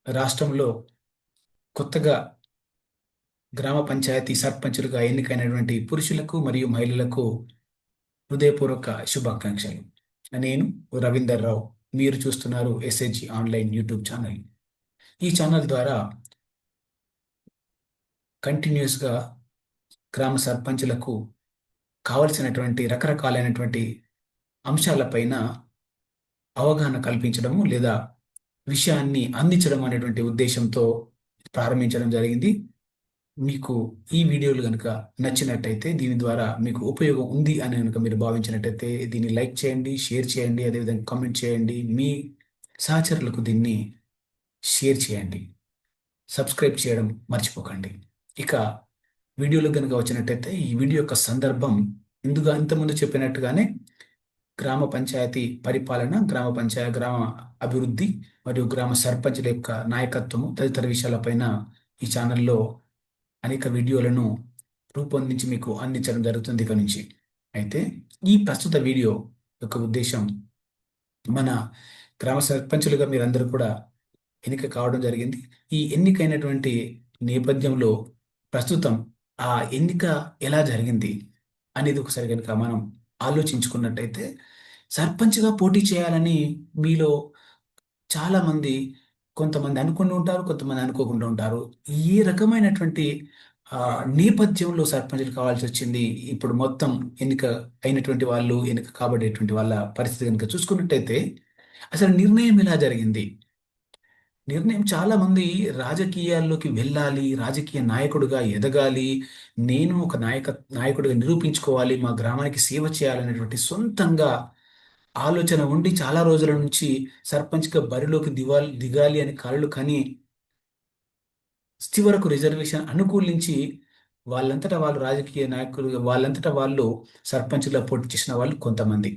రాష్ట్రంలో కొత్తగా గ్రామ పంచాయతీ సర్పంచులుగా ఎన్నికైనటువంటి పురుషులకు మరియు మహిళలకు హృదయపూర్వక శుభాకాంక్షలు. నేను రవీందర్ రావు. మీరు చూస్తున్నారు ఎస్హెచ్ ఆన్లైన్ యూట్యూబ్ ఛానల్. ఈ ఛానల్ ద్వారా కంటిన్యూస్గా గ్రామ సర్పంచులకు కావలసినటువంటి రకరకాలైనటువంటి అంశాలపైన అవగాహన కల్పించడము లేదా విషయాన్ని అందించడం అనేటువంటి ఉద్దేశంతో ప్రారంభించడం జరిగింది. మీకు ఈ వీడియోలు కనుక నచ్చినట్టయితే, దీని ద్వారా మీకు ఉపయోగం ఉంది అని కనుక మీరు భావించినట్టయితే దీన్ని లైక్ చేయండి, షేర్ చేయండి, అదేవిధంగా కామెంట్ చేయండి, మీ సహచరులకు దీన్ని షేర్ చేయండి, సబ్స్క్రైబ్ చేయడం మర్చిపోకండి. ఇక వీడియోలో కనుక వచ్చినట్టయితే, ఈ వీడియో యొక్క సందర్భం ఇంతకుముందు చెప్పినట్టుగానే గ్రామ పంచాయతీ పరిపాలన, గ్రామ అభివృద్ధి మరియు గ్రామ సర్పంచుల యొక్క నాయకత్వము తదితర విషయాలపైన ఈ ఛానల్లో అనేక వీడియోలను రూపొందించి మీకు అందించడం జరుగుతుంది ఇక నుంచి. అయితే ఈ ప్రస్తుత వీడియో యొక్క ఉద్దేశం, మన గ్రామ సర్పంచులుగా మీరందరూ కూడా ఎన్నిక కావడం జరిగింది. ఈ ఎన్నికైనటువంటి నేపథ్యంలో ప్రస్తుతం ఆ ఎన్నిక ఎలా జరిగింది అనేది ఒకసారి కనుక మనం ఆలోచించుకున్నట్టయితే, సర్పంచ్గా పోటీ చేయాలని మీలో చాలామంది, కొంతమంది అనుకుని ఉంటారు, కొంతమంది అనుకోకుండా ఉంటారు. ఏ రకమైనటువంటి నేపథ్యంలో సర్పంచులు కావాల్సి వచ్చింది? ఇప్పుడు మొత్తం ఎన్నిక అయినటువంటి వాళ్ళు, ఎన్నిక కాబడేటువంటి వాళ్ళ పరిస్థితి కనుక చూసుకున్నట్టయితే, అసలు నిర్ణయం ఎలా జరిగింది? నిర్ణయం, చాలా మంది రాజకీయాల్లోకి వెళ్ళాలి, రాజకీయ నాయకుడిగా ఎదగాలి, నేను ఒక నాయకుడిగా నిరూపించుకోవాలి, మా గ్రామానికి సేవ చేయాలనేటువంటి సొంతంగా ఆలోచన ఉండి చాలా రోజుల నుంచి సర్పంచ్గా బరిలోకి దిగాలి అని కలలు కని చివరకు రిజర్వేషన్ అనుకూలించి వాళ్ళంతటా వాళ్ళు రాజకీయ నాయకులు, వాళ్ళంతటా వాళ్ళు సర్పంచ్గా పోటీ చేసిన వాళ్ళు కొంతమంది.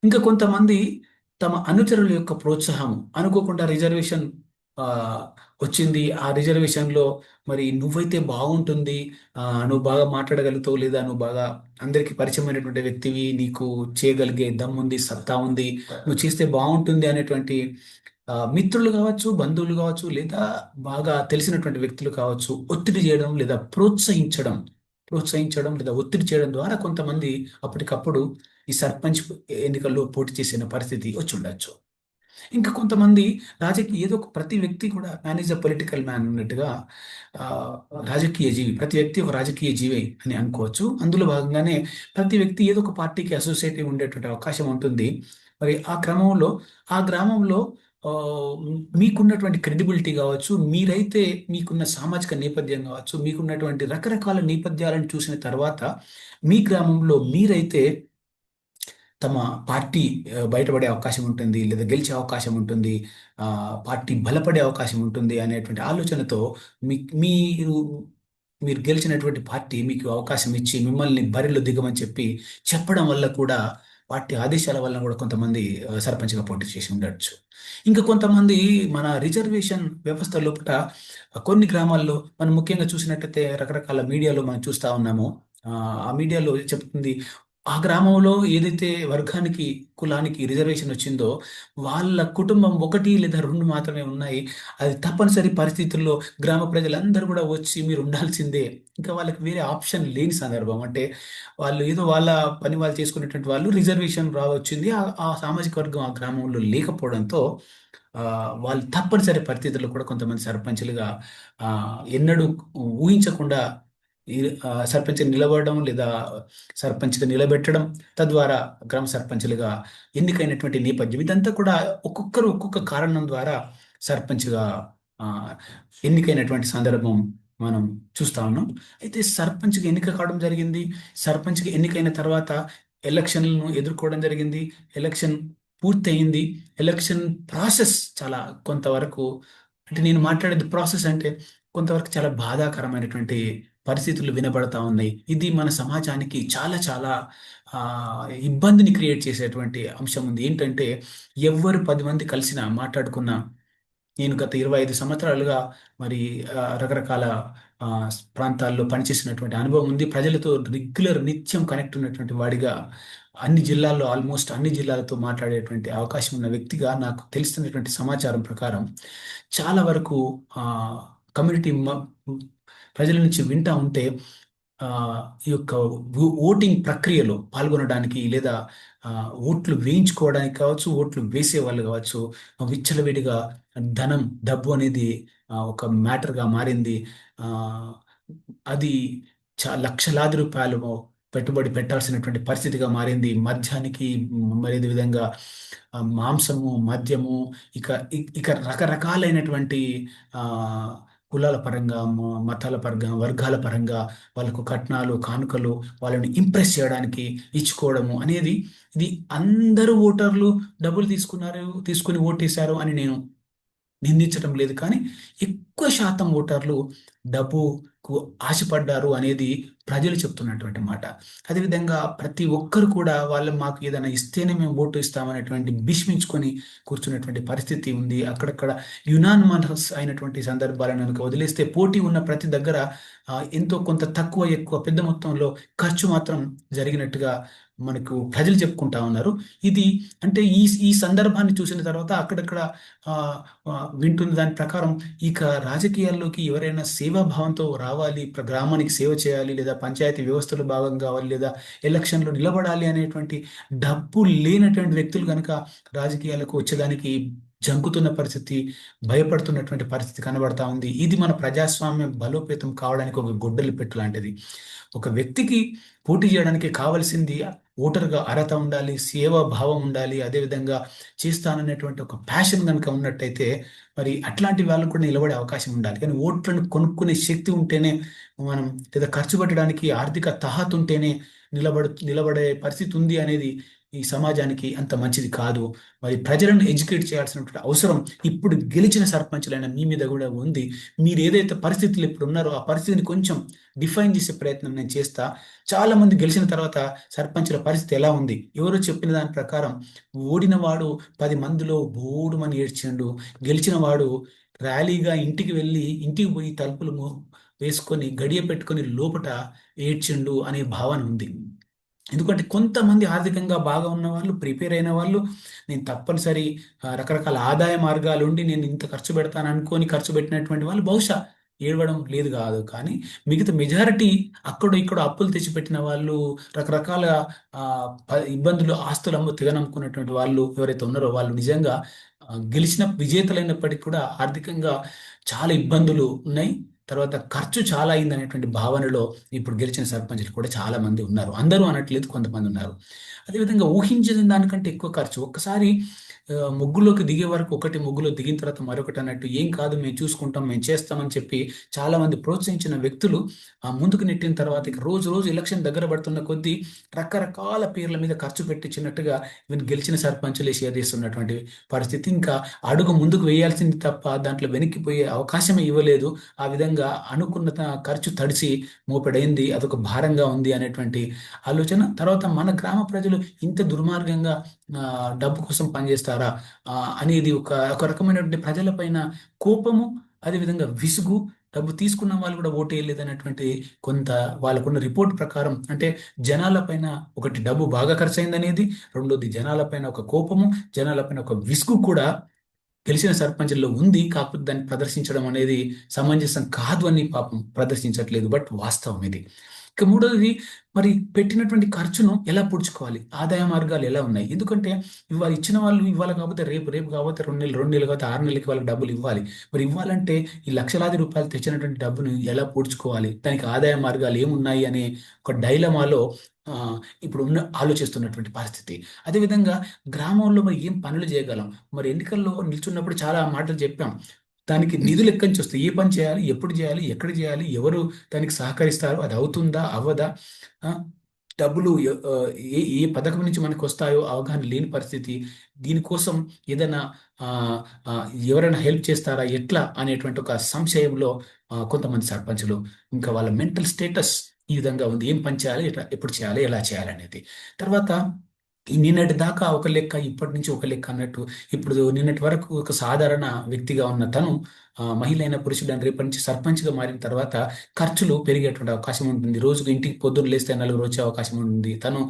ఇంకా కొంతమంది తమ అనుచరుల యొక్క ప్రోత్సాహం, అనుకోకుండా రిజర్వేషన్ ఆ, వచ్చింది. ఆ రిజర్వేషన్లో మరి నువ్వైతే బాగుంటుంది, నువ్వు బాగా మాట్లాడగలుగుతావు, లేదా నువ్వు బాగా అందరికీ పరిచయమైనటువంటి వ్యక్తివి, నీకు చేయగలిగే దమ్ముంది, సత్తా ఉంది, నువ్వు చేస్తే బాగుంటుంది అనేటువంటి మిత్రులు కావచ్చు, బంధువులు కావచ్చు, లేదా బాగా తెలిసినటువంటి వ్యక్తులు కావచ్చు, ఒత్తిడి చేయడం లేదా ప్రోత్సహించడం లేదా ఒత్తిడి చేయడం ద్వారా కొంతమంది అప్పటికప్పుడు ఈ సర్పంచ్ ఎన్నికల్లో పోటీ చేసిన పరిస్థితి వచ్చి ఉండొచ్చు. ఇంకా కొంతమంది ఏదో ఒక ప్రతి వ్యక్తి కూడా man is a political man అన్నట్టుగా, ఆ, రాజకీయ జీవి, ప్రతి వ్యక్తి ఒక రాజకీయ జీవి అని అనుకోవచ్చు. అందులో భాగంగానే ప్రతి వ్యక్తి ఏదో ఒక పార్టీకి అసోసియేట్ ఉండేటువంటి అవకాశం ఉంటుంది. మరి ఆ క్రమంలో ఆ గ్రామంలో ఆ, మీకున్నటువంటి క్రెడిబిలిటీ కావచ్చు, మీరైతే మీకున్న సామాజిక నేపథ్యం కావచ్చు, మీకున్నటువంటి రకరకాల నేపథ్యాలను చూసిన తర్వాత మీ గ్రామంలో మీరైతే తమ పార్టీ బయటపడే అవకాశం ఉంటుంది, లేదా గెలిచే అవకాశం ఉంటుంది, పార్టీ బలపడే అవకాశం ఉంటుంది అనేటువంటి ఆలోచనతో మీ మీరు మీరు గెలిచినటువంటి పార్టీ మీకు అవకాశం ఇచ్చి మిమ్మల్ని బరిలో దిగమని చెప్పడం వల్ల కూడా, పార్టీ ఆదేశాల వల్ల కూడా కొంతమంది సర్పంచ్గా పోటీ చేసి ఉండొచ్చు. ఇంకా కొంతమంది మన రిజర్వేషన్ వ్యవస్థ లోపల కొన్ని గ్రామాల్లో మనం ముఖ్యంగా చూసినట్టయితే రకరకాల మీడియాలో మనం చూస్తా ఉన్నాము. ఆ మీడియాలో చెప్తుంది, ఆ గ్రామంలో ఏదైతే వర్గానికి, కులానికి రిజర్వేషన్ వచ్చిందో వాళ్ళ కుటుంబం ఒకటి లేదా రెండు మాత్రమే ఉన్నాయి. అది తప్పనిసరి పరిస్థితుల్లో గ్రామ ప్రజలందరూ కూడా వచ్చి మీరు ఉండాల్సిందే, ఇంకా వాళ్ళకి వేరే ఆప్షన్ లేని సందర్భం. అంటే వాళ్ళు ఏదో వాళ్ళ పని వాళ్ళు చేసుకునేటువంటి వాళ్ళు, రిజర్వేషన్ రావచ్చింది, ఆ సామాజిక వర్గం ఆ గ్రామంలో లేకపోవడంతో వాళ్ళు తప్పనిసరి పరిస్థితుల్లో కూడా కొంతమంది సర్పంచులుగా ఎన్నడూ ఊహించకుండా సర్పంచ్ నిలబడడం లేదా సర్పంచ్గా నిలబెట్టడం, తద్వారా గ్రామ సర్పంచులుగా ఎన్నికైనటువంటి నేపథ్యం ఇదంతా కూడా ఒక్కొక్కరు ఒక్కొక్క కారణం ద్వారా సర్పంచ్గా ఆ, ఎన్నికైనటువంటి సందర్భం మనం చూస్తా ఉన్నాం. అయితే సర్పంచ్గా ఎన్నిక కావడం జరిగింది. సర్పంచ్గా ఎన్నికైన తర్వాత ఎలక్షన్లను ఎదుర్కోవడం జరిగింది. ఎలక్షన్ పూర్తయింది. ఎలక్షన్ ప్రాసెస్ చాలా కొంతవరకు, అంటే నేను మాట్లాడేది ప్రాసెస్ అంటే కొంతవరకు చాలా బాధాకరమైనటువంటి పరిస్థితులు వినబడతా ఉన్నాయి. ఇది మన సమాజానికి చాలా చాలా ఆ, ఇబ్బందిని క్రియేట్ చేసేటువంటి అంశం ఉంది. ఏంటంటే ఎవ్వరు 10 మంది కలిసినా మాట్లాడుకున్నా నేను గత 25 సంవత్సరాలుగా మరి రకరకాల ఆ, ప్రాంతాల్లో పనిచేసినటువంటి అనుభవం ఉంది. ప్రజలతో రెగ్యులర్ నిత్యం కనెక్ట్ ఉన్నటువంటి వాడిగా అన్ని జిల్లాల్లో, ఆల్మోస్ట్ అన్ని జిల్లాలతో మాట్లాడేటువంటి అవకాశం ఉన్న వ్యక్తిగా నాకు తెలిసినటువంటి సమాచారం ప్రకారం చాలా వరకు ఆ, కమ్యూనిటీ ప్రజల నుంచి వింటా ఉంటే ఆ, ఈ యొక్క ఓటింగ్ ప్రక్రియలో పాల్గొనడానికి లేదా ఆ, ఓట్లు వేయించుకోవడానికి కావచ్చు, ఓట్లు వేసే వాళ్ళు కావచ్చు, విచ్చలవిడిగా ధనం, డబ్బు అనేది ఒక మ్యాటర్గా మారింది. ఆ, అది లక్షలాది రూపాయలు పెట్టుబడి పెట్టాల్సినటువంటి పరిస్థితిగా మారింది. మద్యానికి మరి అదే విధంగా మాంసము, మద్యము, ఇక ఇక రకరకాలైనటువంటి ఆ, కులాల పరంగా, మతాల పరంగా, వర్గాల పరంగా వాళ్ళకు కట్నాలు, కానుకలు, వాళ్ళని ఇంప్రెస్ చేయడానికి ఇచ్చుకోవడము అనేది, ఇది అందరూ ఓటర్లు డబ్బులు తీసుకుని ఓటేశారు అని నేను నిందించడం లేదు. కానీ ఎక్కువ శాతం ఓటర్లు డబ్బుకు ఆశపడ్డారు అనేది ప్రజలు చెప్తున్నటువంటి మాట. అదేవిధంగా ప్రతి ఒక్కరు కూడా వాళ్ళు మాకు ఏదైనా ఇస్తేనే మేము ఓటు ఇస్తామనేటువంటి భీష్మించుకొని కూర్చున్నటువంటి పరిస్థితి ఉంది. అక్కడక్కడ యునానిమస్ అయినటువంటి సందర్భాలను కనుక వదిలేస్తే పోటీ ఉన్న ప్రతి దగ్గర ఎంతో కొంత తక్కువ ఎక్కువ పెద్ద మొత్తంలో ఖర్చు మాత్రం జరిగినట్టుగా మనకు ప్రజలు చెప్పుకుంటా ఉన్నారు. ఇది అంటే ఈ ఈ సందర్భాన్ని చూసిన తర్వాత అక్కడక్కడ ఆ, వింటున్న దాని ప్రకారం ఇక రాజకీయాల్లోకి ఎవరైనా సేవాభావంతో రావాలి, గ్రామానికి సేవ చేయాలి, లేదా పంచాయతీ వ్యవస్థలో భాగం కావాలి, లేదా ఎలక్షన్లో నిలబడాలి అనేటువంటి డబ్బు లేనటువంటి వ్యక్తులు కనుక రాజకీయాలకు వచ్చేదానికి జంకుతున్న పరిస్థితి, భయపడుతున్నటువంటి పరిస్థితి కనబడతా ఉంది. ఇది మన ప్రజాస్వామ్యం బలోపేతం కావడానికి ఒక గొడ్డలి పెట్టు లాంటిది. ఒక వ్యక్తికి పోటీ చేయడానికి కావాల్సింది ఓటర్గా అర్హత ఉండాలి, సేవా భావం ఉండాలి, అదేవిధంగా చేస్తాననేటువంటి ఒక ప్యాషన్ కనుక ఉన్నట్టయితే మరి అట్లాంటి వాళ్ళకు కూడా నిలబడే అవకాశం ఉండాలి. కానీ ఓట్లను కొనుక్కునే శక్తి ఉంటేనే మనం, లేదా ఖర్చు పెట్టడానికి ఆర్థిక తహత్ ఉంటేనే నిలబడే పరిస్థితి ఉంది అనేది ఈ సమాజానికి అంత మంచిది కాదు. మరి ప్రజలను ఎడ్యుకేట్ చేయాల్సినటువంటి అవసరం ఇప్పుడు గెలిచిన సర్పంచులైన మీ మీద కూడా ఉంది. మీరు ఏదైతే పరిస్థితులు ఇప్పుడు ఉన్నారో ఆ పరిస్థితిని కొంచెం డిఫైన్ చేసే ప్రయత్నం నేను చేస్తా. చాలా మంది గెలిచిన తర్వాత సర్పంచుల పరిస్థితి ఎలా ఉంది, ఎవరో చెప్పిన దాని ప్రకారం ఓడిన వాడు 10 మందిలో బోడుమని ఏడ్చిండు, గెలిచిన వాడు ర్యాలీగా ఇంటికి వెళ్ళి ఇంటికి పోయి తలుపులు వేసుకొని గడియ పెట్టుకొని లోపట ఏడ్చిండు అనే భావన ఉంది. ఎందుకంటే కొంతమంది ఆర్థికంగా బాగా ఉన్న వాళ్ళు, ప్రిపేర్ అయిన వాళ్ళు, నేను తప్పనిసరి రకరకాల ఆదాయ మార్గాలు ఉండి నేను ఇంత ఖర్చు పెడతాను అనుకొని ఖర్చు పెట్టినటువంటి వాళ్ళు బహుశా ఏడవడం లేదు కాదు. కానీ మిగతా మెజారిటీ అక్కడ ఇక్కడ అప్పులు తెచ్చిపెట్టిన వాళ్ళు, రకరకాల ఆ, ఇబ్బందులు, ఆస్తులు తిగనమ్ముకున్నటువంటి వాళ్ళు ఎవరైతే ఉన్నారో వాళ్ళు నిజంగా గెలిచిన విజేతలైనప్పటికీ కూడా ఆర్థికంగా చాలా ఇబ్బందులు ఉన్నాయి. తర్వాత ఖర్చు చాలా అయింది అనేటువంటి భావనలో ఇప్పుడు గెలిచిన సర్పంచులు కూడా చాలా మంది ఉన్నారు. అందరూ అనట్లేదు, కొంతమంది ఉన్నారు. అదేవిధంగా ఊహించిన దానికంటే ఎక్కువ ఖర్చు. ఒక్కసారి ముగ్గులోకి దిగే వరకు ఒకటి, ముగ్గులో దిగిన తర్వాత మరొకటి అన్నట్టు ఏం కాదు మేము చూసుకుంటాం, మేము చేస్తామని చెప్పి చాలా మంది ప్రోత్సహించిన వ్యక్తులు ముందుకు నెట్టిన తర్వాత ఇక రోజు రోజు ఎలక్షన్ దగ్గర పడుతున్న కొద్దీ రకరకాల పేర్ల మీద ఖర్చు పెట్టించినట్టుగా ఈవెన్ గెలిచిన సర్పంచులే షేర్ చేస్తున్నటువంటి పరిస్థితి. ఇంకా అడుగు ముందుకు వేయాల్సింది తప్ప దాంట్లో వెనక్కిపోయే అవకాశమే ఇవ్వలేదు. ఆ విధంగా అనుకున్న ఖర్చు తడిసి మోపెడైంది, అదొక భారంగా ఉంది అనేటువంటి ఆలోచన. తర్వాత మన గ్రామ ప్రజలు ఇంత దుర్మార్గంగా డబ్బు కోసం పనిచేస్తారా అనేది ఒక ఒక రకమైనటువంటి ప్రజలపైన కోపము, అదేవిధంగా విసుగు. డబ్బు తీసుకున్న వాళ్ళు కూడా ఓటేయలేదు అనేటువంటి కొంత వాళ్ళకున్న రిపోర్ట్ ప్రకారం, అంటే జనాలపైన ఒకటి డబ్బు బాగా ఖర్చు అయిందనేది, రెండోది జనాలపైన ఒక కోపము, జనాలపైన ఒక విసుగు కూడా గెలిచిన సర్పంచుల్లో ఉంది. కాకపోతే దాన్ని ప్రదర్శించడం అనేది సమంజసం కాదు అని పాపం ప్రదర్శించట్లేదు. బట్ వాస్తవం ఇది. ఇక మూడోది, మరి పెట్టినటువంటి ఖర్చును ఎలా పూడ్చుకోవాలి, ఆదాయ మార్గాలు ఎలా ఉన్నాయి. ఎందుకంటే ఇవాళ ఇచ్చిన వాళ్ళు ఇవ్వాలి కాకపోతే రేపు, రేపు కాకపోతే 2 నెలలు, 2 నెలలు కాకపోతే 6 నెలలకి వాళ్ళకి డబ్బులు ఇవ్వాలి. మరి ఇవ్వాలంటే ఈ లక్షలాది రూపాయలు తెచ్చినటువంటి డబ్బును ఎలా పూడ్చుకోవాలి, దానికి ఆదాయ మార్గాలు ఏమున్నాయి అనే ఒక డైలమాలో ఆ, ఇప్పుడు ఆలోచిస్తున్నటువంటి పరిస్థితి. అదేవిధంగా గ్రామంలో మరి ఏం పనులు చేయగలం, మరి ఎన్నికల్లో నిల్చున్నప్పుడు చాలా మాటలు చెప్పాం. దానికి నిధులు ఎక్కడి నుంచి వస్తాయి, ఏ పని చేయాలి, ఎప్పుడు చేయాలి, ఎక్కడ చేయాలి, ఎవరు దానికి సహకరిస్తారు, అది అవుతుందా అవ్వదా, ఆ, డబ్బులు ఏ ఏ పథకం నుంచి మనకు వస్తాయో అవగాహన లేని పరిస్థితి. దీనికోసం ఏదైనా ఆ, ఆ, ఎవరైనా హెల్ప్ చేస్తారా ఎట్లా అనేటువంటి ఒక సంశయంలో కొంతమంది సర్పంచులు, ఇంకా వాళ్ళ మెంటల్ స్టేటస్ ఈ విధంగా ఉంది. ఏం పని చేయాలి, ఎట్లా, ఎప్పుడు చేయాలి, ఎలా చేయాలి అనేది. తర్వాత నిన్నటి దాకా ఒక లెక్క, ఇప్పటి నుంచి ఒక లెక్క అన్నట్టు. ఇప్పుడు నిన్నటి వరకు ఒక సాధారణ వ్యక్తిగా ఉన్న తను మహిళ అయిన పురుషుడని రేపటి నుంచి సర్పంచ్గా మారిన తర్వాత ఖర్చులు పెరిగేటువంటి అవకాశం ఉంటుంది. రోజుకు ఇంటికి పొద్దున్న లేస్తే నలుగురు వచ్చే అవకాశం ఉంటుంది. తను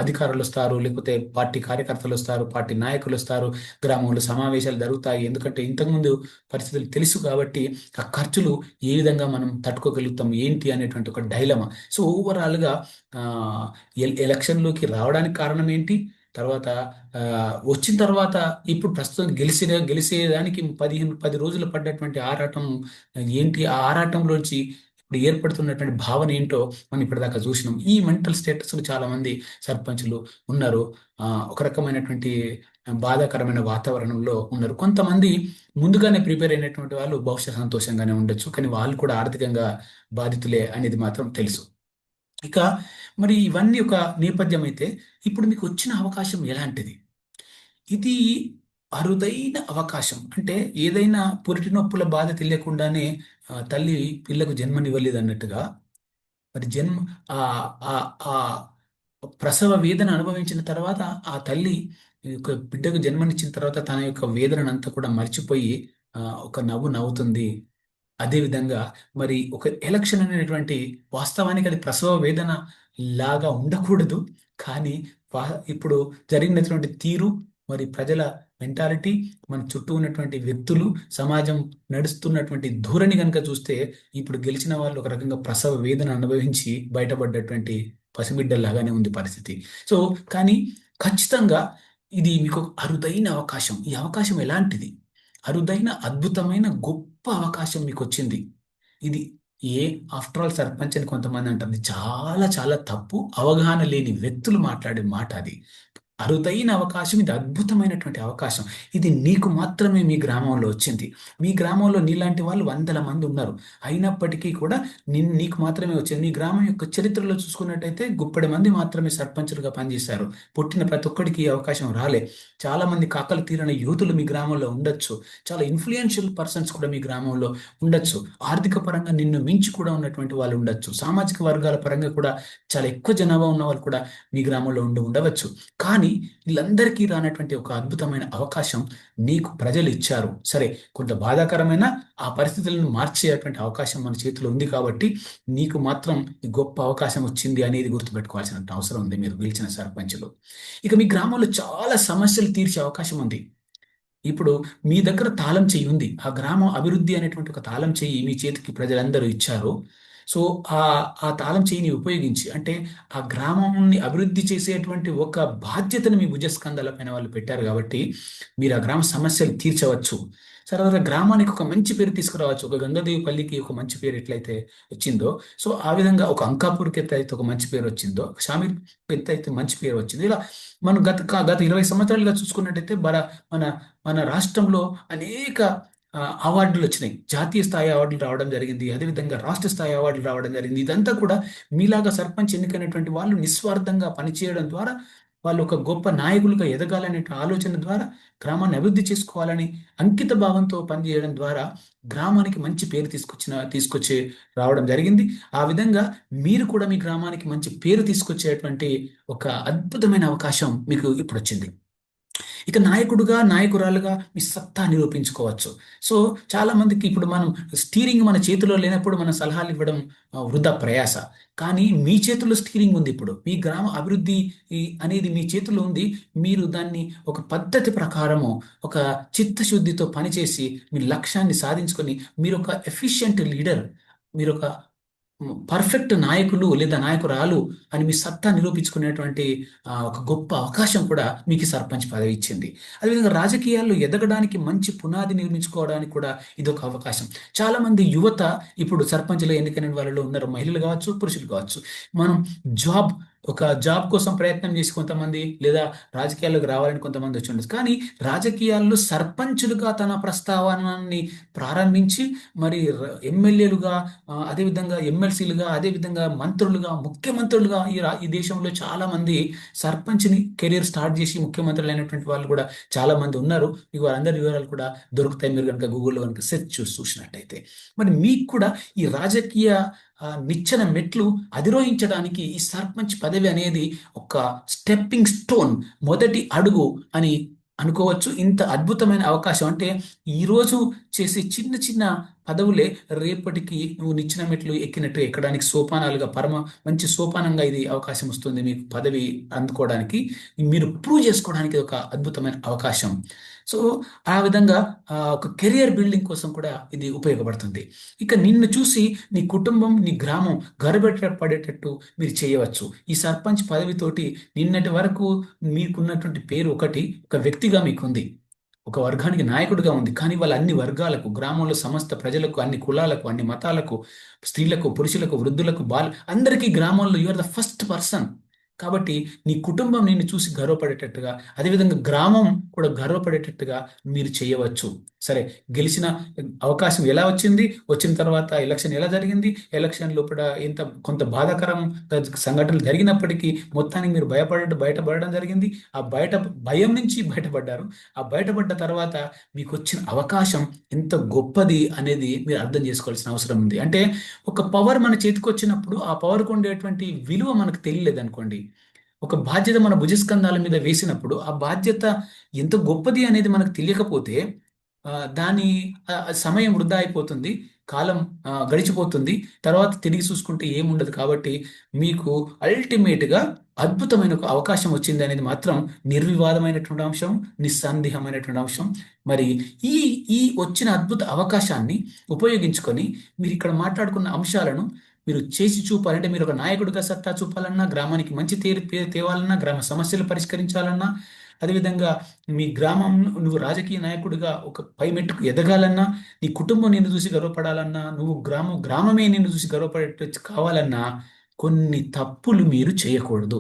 అధికారులు వస్తారు, లేకపోతే పార్టీ కార్యకర్తలు వస్తారు, పార్టీ నాయకులు వస్తారు, గ్రామంలో సమావేశాలు జరుగుతాయి. ఎందుకంటే ఇంతకుముందు పరిస్థితులు తెలుసు కాబట్టి ఆ ఖర్చులు ఏ విధంగా మనం తట్టుకోగలుగుతాం ఏంటి అనేటువంటి ఒక డైలమా. సో ఓవరాల్గా ఆ, ఎలక్షన్లోకి రావడానికి కారణం ఏంటి, తర్వాత ఆ, వచ్చిన తర్వాత ఇప్పుడు ప్రస్తుతం గెలిచేదానికి 10 రోజులు పడ్డటువంటి ఆరాటం ఏంటి, ఆ ఆరాటంలోంచి ఇప్పుడు ఏర్పడుతున్నటువంటి భావన ఏంటో మనం ఇప్పటిదాకా చూసినాం. ఈ మెంటల్ స్టేటస్లో చాలా మంది సర్పంచులు ఉన్నారు. ఒక రకమైనటువంటి బాధాకరమైన వాతావరణంలో ఉన్నారు. కొంతమంది ముందుగానే ప్రిపేర్ అయినటువంటి వాళ్ళు బహుశా సంతోషంగానే ఉండొచ్చు, కానీ వాళ్ళు కూడా ఆర్థికంగా బాధితులే అనేది మాత్రం తెలుసు. ఇక మరి ఇవన్నీ ఒక నేపథ్యం అయితే, ఇప్పుడు మీకు వచ్చిన అవకాశం ఎలాంటిది? ఇది అరుదైన అవకాశం. అంటే ఏదైనా పురిటి నొప్పుల బాధ తెలియకుండానే తల్లి పిల్లకు జన్మనివ్వలేదు అన్నట్టుగా, మరి ఆ ఆ ఆ ప్రసవ వేదన అనుభవించిన తర్వాత ఆ తల్లి ఈ యొక్క బిడ్డకు జన్మనిచ్చిన తర్వాత తన యొక్క వేదనంతా కూడా మర్చిపోయి ఒక నవ్వు నవ్వుతుంది. అదేవిధంగా మరి ఒక ఎలక్షన్ అనేటువంటి, వాస్తవానికి అది ప్రసవ వేదన లాగా ఉండకూడదు. కానీ ఇప్పుడు జరిగినటువంటి తీరు, మరి ప్రజల మెంటాలిటీ, మన చుట్టూ ఉన్నటువంటి వ్యక్తులు, సమాజం నడుస్తున్నటువంటి ధోరణి కనుక చూస్తే, ఇప్పుడు గెలిచిన వాళ్ళు ఒక రకంగా ప్రసవ వేదన అనుభవించి బయటపడ్డటువంటి పసిబిడ్డలాగానే ఉంది పరిస్థితి. సో కానీ ఖచ్చితంగా ఇది మీకు అరుదైన అవకాశం. ఈ అవకాశం ఎలాంటిది? అరుదైన, అద్భుతమైన, గొప్ప అవకాశం మీకు వచ్చింది. ఇది ఏ ఆఫ్టర్ ఆల్ సర్పంచ్ అని కొంతమంది అంటారు. ఇది చాలా చాలా తప్పు. అవగాహన లేని వ్యక్తులు మాట్లాడే మాట అది. అరుదైన అవకాశం, ఇది అద్భుతమైనటువంటి అవకాశం. ఇది నీకు మాత్రమే మీ గ్రామంలో వచ్చింది. మీ గ్రామంలో నీలాంటి వాళ్ళు వందల మంది ఉన్నారు. అయినప్పటికీ కూడా నీకు మాత్రమే వచ్చింది. మీ గ్రామం యొక్క చరిత్రలో చూసుకున్నట్టయితే గుప్పెడు మంది మాత్రమే సర్పంచులుగా పనిచేశారు. పుట్టిన ప్రతి ఒక్కడికి ఈ అవకాశం రాలే. చాలా మంది కాకలు తీరని యువతులు మీ గ్రామంలో ఉండొచ్చు. చాలా ఇన్ఫ్లుయెన్షియల్ పర్సన్స్ కూడా మీ గ్రామంలో ఉండొచ్చు. ఆర్థిక పరంగా నిన్ను మించి కూడా ఉన్నటువంటి వాళ్ళు ఉండొచ్చు. సామాజిక వర్గాల పరంగా కూడా చాలా ఎక్కువ జనాభా ఉన్న వాళ్ళు కూడా మీ గ్రామంలో ఉండవచ్చు. కానీ వీళ్ళందరికీ రానటువంటి ఒక అద్భుతమైన అవకాశం నీకు ప్రజలు ఇచ్చారు. సరే, కొంత బాధాకరమైన ఆ పరిస్థితులను మార్చేటువంటి అవకాశం మన చేతిలో ఉంది కాబట్టి నీకు మాత్రం ఈ గొప్ప అవకాశం వచ్చింది అనేది గుర్తుపెట్టుకోవాల్సిన అవసరం ఉంది మీరు గెలిచిన సర్పంచులు. ఇక మీ గ్రామంలో చాలా సమస్యలు తీర్చే అవకాశం ఉంది. ఇప్పుడు మీ దగ్గర తాళం చెయ్యి ఉంది. ఆ గ్రామం అభివృద్ధి అనేటువంటి ఒక తాళం చెయ్యి మీ చేతికి ప్రజలందరూ ఇచ్చారు. సో ఆ ఆ తాళం చెయ్యిని ఉపయోగించి, అంటే ఆ గ్రామాన్ని అభివృద్ధి చేసేటువంటి ఒక బాధ్యతను మీ భుజస్కంధాల పైన వాళ్ళు పెట్టారు కాబట్టి మీరు ఆ గ్రామ సమస్యలు తీర్చవచ్చు. తర్వాత గ్రామానికి ఒక మంచి పేరు తీసుకురావచ్చు. ఒక గంగాదేవిపల్లికి ఒక మంచి పేరు ఎట్లయితే వచ్చిందో, సో ఆ విధంగా ఒక అంకాపూర్కి ఎట్లయితే ఒక మంచి పేరు వచ్చిందో, షామీర్ ఎట్లయితే మంచి పేరు వచ్చిందో, ఇలా మనం గత 20 సంవత్సరాలుగా చూసుకున్నట్టయితే మన మన రాష్ట్రంలో అనేక అవార్డులు వచ్చినాయి. జాతీయ స్థాయి అవార్డులు రావడం జరిగింది. అదేవిధంగా రాష్ట్ర స్థాయి అవార్డులు రావడం జరిగింది. ఇదంతా కూడా మీలాగా సర్పంచ్ ఎన్నికైనటువంటి వాళ్ళు నిస్వార్థంగా పనిచేయడం ద్వారా, వాళ్ళు ఒక గొప్ప నాయకులుగా ఎదగాలనే ఆలోచన ద్వారా, గ్రామాన్ని అభివృద్ధి చేసుకోవాలని అంకిత భావంతో పనిచేయడం ద్వారా గ్రామానికి మంచి పేరు తీసుకొచ్చి రావడం జరిగింది. ఆ విధంగా మీరు కూడా మీ గ్రామానికి మంచి పేరు తీసుకొచ్చేటువంటి ఒక అద్భుతమైన అవకాశం మీకు ఇప్పుడు వచ్చింది. ఇక నాయకుడుగా, నాయకురాలుగా మీ సత్తా నిరూపించుకోవచ్చు. సో చాలా మందికి ఇప్పుడు మనం స్టీరింగ్ మన చేతిలో లేనప్పుడు మనం సలహాలు ఇవ్వడం వృధా ప్రయాస. కానీ మీ చేతుల్లో స్టీరింగ్ ఉంది. ఇప్పుడు మీ గ్రామ అభివృద్ధి అనేది మీ చేతిలో ఉంది. మీరు దాన్ని ఒక పద్ధతి ప్రకారము, ఒక చిత్తశుద్ధితో పనిచేసి మీ లక్ష్యాన్ని సాధించుకొని మీరు ఒక ఎఫిషియెంట్ లీడర్, మీరు ఒక పర్ఫెక్ట్ నాయకులు లేదా నాయకురాలు అని మీ సత్తా నిరూపించుకునేటువంటి ఒక గొప్ప అవకాశం కూడా మీకు సర్పంచ్ పదవి ఇచ్చింది. అదేవిధంగా రాజకీయాల్లో ఎదగడానికి మంచి పునాది నిర్మించుకోవడానికి కూడా ఇది ఒక అవకాశం. చాలా మంది యువత ఇప్పుడు సర్పంచ్లో ఎన్నికైన వాళ్ళలో ఉన్నారు. మహిళలు కావచ్చు, పురుషులు కావచ్చు. మనం ఒక జాబ్ కోసం ప్రయత్నం చేసి కొంతమంది, లేదా రాజకీయాల్లోకి రావాలని కొంతమంది వచ్చి ఉండొచ్చు. కానీ రాజకీయాల్లో సర్పంచులుగా తన ప్రస్తావనని ప్రారంభించి మరి ఎమ్మెల్యేలుగా, అదేవిధంగా ఎమ్మెల్సీలుగా, అదేవిధంగా మంత్రులుగా, ముఖ్యమంత్రులుగా ఈ దేశంలో చాలా మంది సర్పంచ్ని కెరీర్ స్టార్ట్ చేసి ముఖ్యమంత్రులు అయినటువంటి వాళ్ళు కూడా చాలా మంది ఉన్నారు. మీకు వారందరి వివరాలు కూడా దొరుకుతాయి మీరు కనుక గూగుల్లో కనుక సెర్చ్ చూసినట్టయితే. మరి మీకు కూడా ఈ రాజకీయ నిచ్చెన మెట్లు అధిరోహించడానికి ఈ సర్పంచ్ పదవి అనేది ఒక స్టెప్పింగ్ స్టోన్, మొదటి అడుగు అని అనుకోవచ్చు. ఇంత అద్భుతమైన అవకాశం అంటే ఈరోజు చేసే చిన్న చిన్న పదవులే రేపటికి నువ్వు నిచ్చెన మెట్లు ఎక్కినట్టు ఎక్కడానికి సోపానాలుగా, మంచి సోపానంగా ఇది అవకాశం వస్తుంది మీకు పదవి అందుకోవడానికి. మీరు ప్రూవ్ చేసుకోవడానికి ఇది ఒక అద్భుతమైన అవకాశం. సో ఆ విధంగా ఒక కెరియర్ బిల్డింగ్ కోసం కూడా ఇది ఉపయోగపడుతుంది. ఇక నిన్ను చూసి నీ కుటుంబం, నీ గ్రామం గర్వపడేటట్టు మీరు చేయవచ్చు. ఈ సర్పంచ్ పదవితోటి నిన్నటి వరకు మీకున్నటువంటి పేరు ఒకటి, ఒక వ్యక్తిగా మీకుంది, ఒక వర్గానికి నాయకుడిగా ఉంది. కానీ వాళ్ళ అన్ని వర్గాలకు, గ్రామంలో సమస్త ప్రజలకు, అన్ని కులాలకు, అన్ని మతాలకు, స్త్రీలకు, పురుషులకు, వృద్ధులకు, అందరికీ గ్రామంలో you are the first person. కాబట్టి నీ కుటుంబం నిన్ను చూసి గర్వపడేటట్టుగా, అదేవిధంగా గ్రామం కూడా గర్వపడేటట్టుగా మీరు చేయవచ్చు. సరే, గెలిచిన అవకాశం ఎలా వచ్చింది, వచ్చిన తర్వాత ఎలక్షన్ ఎలా జరిగింది, ఎలక్షన్ లోపల ఇంత కొంత బాధాకరం సంఘటనలు జరిగినప్పటికీ మొత్తానికి మీరు బయటపడడం జరిగింది. ఆ భయం నుంచి బయటపడ్డారు. ఆ బయటపడ్డ తర్వాత మీకు వచ్చిన అవకాశం ఎంత గొప్పది అనేది మీరు అర్థం చేసుకోవాల్సిన అవసరం ఉంది. అంటే ఒక పవర్ మన చేతికి వచ్చినప్పుడు ఆ పవర్కు ఉండేటువంటి విలువ మనకు తెలియలేదు అనుకోండి. ఒక బాధ్యత మన భుజస్కంధాల మీద వేసినప్పుడు ఆ బాధ్యత ఎంత గొప్పది అనేది మనకు తెలియకపోతే దాని సమయం వృధా అయిపోతుంది, కాలం గడిచిపోతుంది, తర్వాత తిరిగి చూసుకుంటే ఏముండదు. కాబట్టి మీకు అల్టిమేట్గా అద్భుతమైన ఒక అవకాశం వచ్చింది అనేది మాత్రం నిర్వివాదమైనటువంటి అంశం, నిస్సందేహమైనటువంటి అంశం. మరి ఈ ఈ వచ్చిన అద్భుత అవకాశాన్ని ఉపయోగించుకొని మీరు ఇక్కడ మాట్లాడుకున్న అంశాలను మీరు చేసి చూపాలంటే, మీరు ఒక నాయకుడిగా సత్తా చూపాలన్నా, గ్రామానికి మంచి పేరు తేవాలన్నా, గ్రామ సమస్యలు పరిష్కరించాలన్నా, అదేవిధంగా మీ గ్రామం, నువ్వు రాజకీయ నాయకుడిగా ఒక పై మెట్టుకు ఎదగాలన్నా, నీ కుటుంబం నిన్ను చూసి గర్వపడాలన్నా, నువ్వు గ్రామమే నిన్ను చూసి గర్వపడేటట్టు కావాలన్నా కొన్ని తప్పులు మీరు చేయకూడదు.